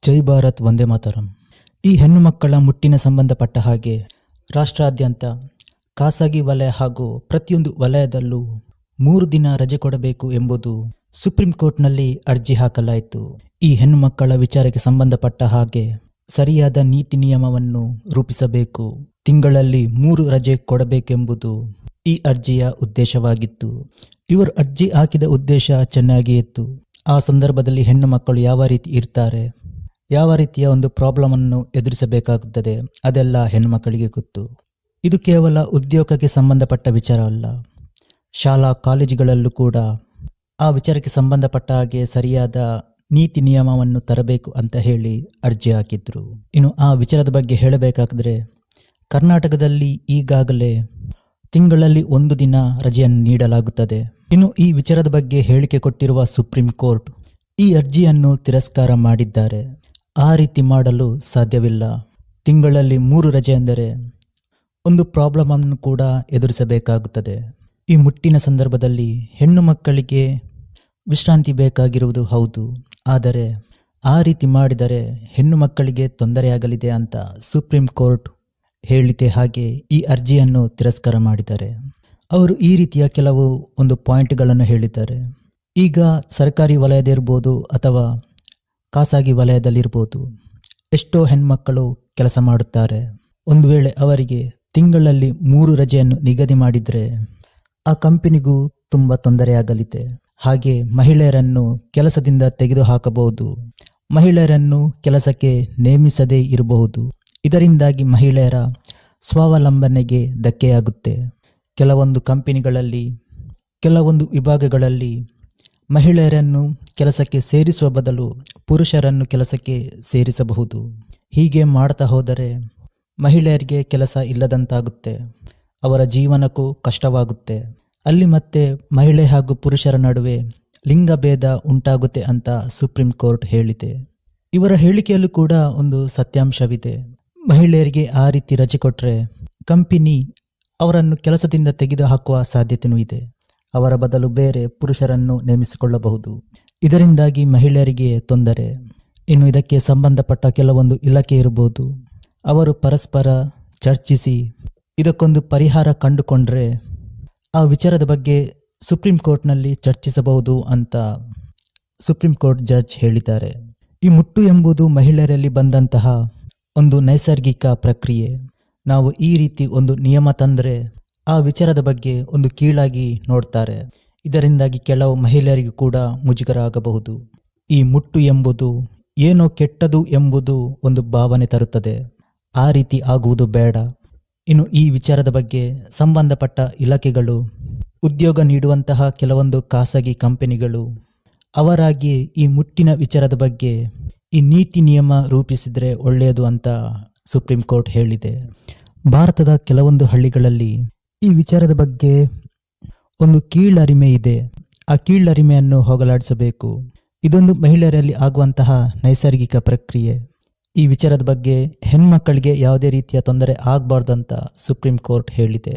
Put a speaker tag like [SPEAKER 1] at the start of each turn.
[SPEAKER 1] ಜೈ ಭಾರತ್ ವಂದೇ ಮಾತರಂ. ಈ ಹೆಣ್ಣು ಮಕ್ಕಳ ಮುಟ್ಟಿನ ಸಂಬಂಧಪಟ್ಟ ಹಾಗೆ ರಾಷ್ಟ್ರಾದ್ಯಂತ ಖಾಸಗಿ ವಲಯ ಹಾಗೂ ಪ್ರತಿಯೊಂದು ವಲಯದಲ್ಲೂ 3 ದಿನ ರಜೆ ಕೊಡಬೇಕು ಎಂಬುದು ಸುಪ್ರೀಂ ಕೋರ್ಟ್ನಲ್ಲಿ ಅರ್ಜಿ ಹಾಕಲಾಯಿತು. ಈ ಹೆಣ್ಣು ಮಕ್ಕಳ ವಿಚಾರಕ್ಕೆ ಸಂಬಂಧಪಟ್ಟ ಹಾಗೆ ಸರಿಯಾದ ನೀತಿ ನಿಯಮವನ್ನು ರೂಪಿಸಬೇಕು. ತಿಂಗಳಲ್ಲಿ 3 ರಜೆ ಕೊಡಬೇಕೆಂಬುದು ಈ ಅರ್ಜಿಯ ಉದ್ದೇಶವಾಗಿತ್ತು. ಇವರು ಅರ್ಜಿ ಹಾಕಿದ ಉದ್ದೇಶ ಚೆನ್ನಾಗಿ ಇತ್ತು. ಆ ಸಂದರ್ಭದಲ್ಲಿ ಹೆಣ್ಣು ಮಕ್ಕಳು ಯಾವ ರೀತಿ ಇರ್ತಾರೆ, ಯಾವ ರೀತಿಯ ಒಂದು ಪ್ರಾಬ್ಲಮ್ ಅನ್ನು ಎದುರಿಸಬೇಕಾಗುತ್ತದೆ, ಅದೆಲ್ಲ ಹೆಣ್ಣುಮಕ್ಕಳಿಗೆ ಗೊತ್ತು. ಇದು ಕೇವಲ ಉದ್ಯೋಗಕ್ಕೆ ಸಂಬಂಧಪಟ್ಟ ವಿಚಾರ ಅಲ್ಲ, ಶಾಲಾ ಕಾಲೇಜುಗಳಲ್ಲೂ ಕೂಡ ಆ ವಿಚಾರಕ್ಕೆ ಸಂಬಂಧಪಟ್ಟ ಹಾಗೆ ಸರಿಯಾದ ನೀತಿ ನಿಯಮವನ್ನು ತರಬೇಕು ಅಂತ ಹೇಳಿ ಅರ್ಜಿ ಹಾಕಿದ್ರು. ಇನ್ನು ಆ ವಿಚಾರದ ಬಗ್ಗೆ ಹೇಳಬೇಕಾದ್ರೆ ಕರ್ನಾಟಕದಲ್ಲಿ ಈಗಾಗಲೇ ತಿಂಗಳಲ್ಲಿ 1 ದಿನ ರಜೆಯನ್ನು ನೀಡಲಾಗುತ್ತದೆ. ಇನ್ನು ಈ ವಿಚಾರದ ಬಗ್ಗೆ ಹೇಳಿಕೆ ಕೊಟ್ಟಿರುವ ಸುಪ್ರೀಂ ಕೋರ್ಟ್ ಈ ಅರ್ಜಿಯನ್ನು ತಿರಸ್ಕಾರ ಮಾಡಿದ್ದಾರೆ. ಆ ರೀತಿ ಮಾಡಲು ಸಾಧ್ಯವಿಲ್ಲ. ತಿಂಗಳಲ್ಲಿ 3 ರಜೆ ಎಂದರೆ ಒಂದು ಪ್ರಾಬ್ಲಮ್ ಅನ್ನು ಕೂಡ ಎದುರಿಸಬೇಕಾಗುತ್ತದೆ. ಈ ಮುಟ್ಟಿನ ಸಂದರ್ಭದಲ್ಲಿ ಹೆಣ್ಣು ಮಕ್ಕಳಿಗೆ ವಿಶ್ರಾಂತಿ ಬೇಕಾಗಿರುವುದು ಹೌದು, ಆದರೆ ಆ ರೀತಿ ಮಾಡಿದರೆ ಹೆಣ್ಣು ಮಕ್ಕಳಿಗೆ ತೊಂದರೆಯಾಗಲಿದೆ ಅಂತ ಸುಪ್ರೀಂ ಕೋರ್ಟ್ ಹೇಳಿದೆ. ಹಾಗೆ ಈ ಅರ್ಜಿಯನ್ನು ತಿರಸ್ಕಾರ ಮಾಡಿದ್ದಾರೆ. ಅವರು ಈ ರೀತಿಯ ಕೆಲವು ಒಂದು ಪಾಯಿಂಟ್ಗಳನ್ನು ಹೇಳಿದ್ದಾರೆ. ಈಗ ಸರ್ಕಾರಿ ವಲಯದಿರ್ಬೋದು ಅಥವಾ ಖಾಸಗಿ ವಲಯದಲ್ಲಿರ್ಬೋದು, ಎಷ್ಟೋ ಹೆಣ್ಮಕ್ಕಳು ಕೆಲಸ ಮಾಡುತ್ತಾರೆ. ಒಂದು ವೇಳೆ ಅವರಿಗೆ ತಿಂಗಳಲ್ಲಿ 3 ರಜೆಯನ್ನು ನಿಗದಿ ಮಾಡಿದರೆ ಆ ಕಂಪನಿಗೂ ತುಂಬ ತೊಂದರೆಯಾಗಲಿದೆ. ಹಾಗೆ ಮಹಿಳೆಯರನ್ನು ಕೆಲಸದಿಂದ ತೆಗೆದುಹಾಕಬಹುದು, ಮಹಿಳೆಯರನ್ನು ಕೆಲಸಕ್ಕೆ ನೇಮಿಸದೇ ಇರಬಹುದು. ಇದರಿಂದಾಗಿ ಮಹಿಳೆಯರ ಸ್ವಾವಲಂಬನೆಗೆ ಧಕ್ಕೆಯಾಗುತ್ತೆ. ಕೆಲವೊಂದು ಕಂಪನಿಗಳಲ್ಲಿ, ಕೆಲವೊಂದು ವಿಭಾಗಗಳಲ್ಲಿ ಮಹಿಳೆಯರನ್ನು ಕೆಲಸಕ್ಕೆ ಸೇರಿಸುವ ಬದಲು ಪುರುಷರನ್ನು ಕೆಲಸಕ್ಕೆ ಸೇರಿಸಬಹುದು. ಹೀಗೆ ಮಾಡ್ತಾ ಹೋದರೆ ಮಹಿಳೆಯರಿಗೆ ಕೆಲಸ ಇಲ್ಲದಂತಾಗುತ್ತೆ, ಅವರ ಜೀವನಕ್ಕೂ ಕಷ್ಟವಾಗುತ್ತೆ. ಅಲ್ಲಿ ಮತ್ತೆ ಮಹಿಳೆ ಹಾಗೂ ಪುರುಷರ ನಡುವೆ ಲಿಂಗಭೇದ ಉಂಟಾಗುತ್ತೆ ಅಂತ ಸುಪ್ರೀಂ ಕೋರ್ಟ್ ಹೇಳಿದೆ. ಇವರ ಹೇಳಿಕೆಯಲ್ಲೂ ಕೂಡ ಒಂದು ಸತ್ಯಾಂಶವಿದೆ. ಮಹಿಳೆಯರಿಗೆ ಆ ರೀತಿ ರಜೆ ಕೊಟ್ಟರೆ ಕಂಪನಿ ಅವರನ್ನು ಕೆಲಸದಿಂದ ತೆಗೆದುಹಾಕುವ ಸಾಧ್ಯತೆಯೂ ಇದೆ. ಅವರ ಬದಲು ಬೇರೆ ಪುರುಷರನ್ನು ನೇಮಿಸಿಕೊಳ್ಳಬಹುದು. ಇದರಿಂದಾಗಿ ಮಹಿಳೆಯರಿಗೆ ತೊಂದರೆ. ಇನ್ನು ಇದಕ್ಕೆ ಸಂಬಂಧಪಟ್ಟ ಕೆಲವೊಂದು ಇಲಾಖೆ ಇರಬಹುದು, ಅವರು ಪರಸ್ಪರ ಚರ್ಚಿಸಿ ಇದಕ್ಕೊಂದು ಪರಿಹಾರ ಕಂಡುಕೊಂಡ್ರೆ ಆ ವಿಚಾರದ ಬಗ್ಗೆ ಸುಪ್ರೀಂ ಕೋರ್ಟ್ನಲ್ಲಿ ಚರ್ಚಿಸಬಹುದು ಅಂತ ಸುಪ್ರೀಂ ಕೋರ್ಟ್ ಜಡ್ಜ್ ಹೇಳಿದ್ದಾರೆ. ಈ ಮುಟ್ಟು ಎಂಬುದು ಮಹಿಳೆಯರಲ್ಲಿ ಬಂದಂತಹ ಒಂದು ನೈಸರ್ಗಿಕ ಪ್ರಕ್ರಿಯೆ. ನಾವು ಈ ರೀತಿ ಒಂದು ನಿಯಮ ತಂದರೆ ಆ ವಿಚಾರದ ಬಗ್ಗೆ ಒಂದು ಕೀಳಾಗಿ ನೋಡ್ತಾರೆ. ಇದರಿಂದಾಗಿ ಕೆಲವು ಮಹಿಳೆಯರಿಗೂ ಕೂಡ ಮುಜುಗರ ಆಗಬಹುದು. ಈ ಮುಟ್ಟು ಎಂಬುದು ಏನೋ ಕೆಟ್ಟದು ಎಂಬುದು ಒಂದು ಭಾವನೆ ತರುತ್ತದೆ. ಆ ರೀತಿ ಆಗುವುದು ಬೇಡ. ಇನ್ನು ಈ ವಿಚಾರದ ಬಗ್ಗೆ ಸಂಬಂಧಪಟ್ಟ ಇಲಾಖೆಗಳು, ಉದ್ಯೋಗ ನೀಡುವಂತಹ ಕೆಲವೊಂದು ಖಾಸಗಿ ಕಂಪನಿಗಳು ಅವರಾಗಿ ಈ ಮುಟ್ಟಿನ ವಿಚಾರದ ಬಗ್ಗೆ ಈ ನೀತಿ ನಿಯಮ ರೂಪಿಸಿದರೆ ಒಳ್ಳೆಯದು ಅಂತ ಸುಪ್ರೀಂ ಕೋರ್ಟ್ ಹೇಳಿದೆ. ಭಾರತದ ಕೆಲವೊಂದು ಹಳ್ಳಿಗಳಲ್ಲಿ ಈ ವಿಚಾರದ ಬಗ್ಗೆ ಒಂದು ಕೀಳರಿಮೆ ಇದೆ. ಆ ಕೀಳರಿಮೆಯನ್ನು ಹೋಗಲಾಡಿಸಬೇಕು. ಇದೊಂದು ಮಹಿಳೆಯರಲ್ಲಿ ಆಗುವಂತಹ ನೈಸರ್ಗಿಕ ಪ್ರಕ್ರಿಯೆ. ಈ ವಿಚಾರದ ಬಗ್ಗೆ ಹೆಣ್ಮಕ್ಕಳಿಗೆ ಯಾವುದೇ ರೀತಿಯ ತೊಂದರೆ ಆಗಬಾರ್ದಂತ ಸುಪ್ರೀಂ ಕೋರ್ಟ್ ಹೇಳಿದೆ.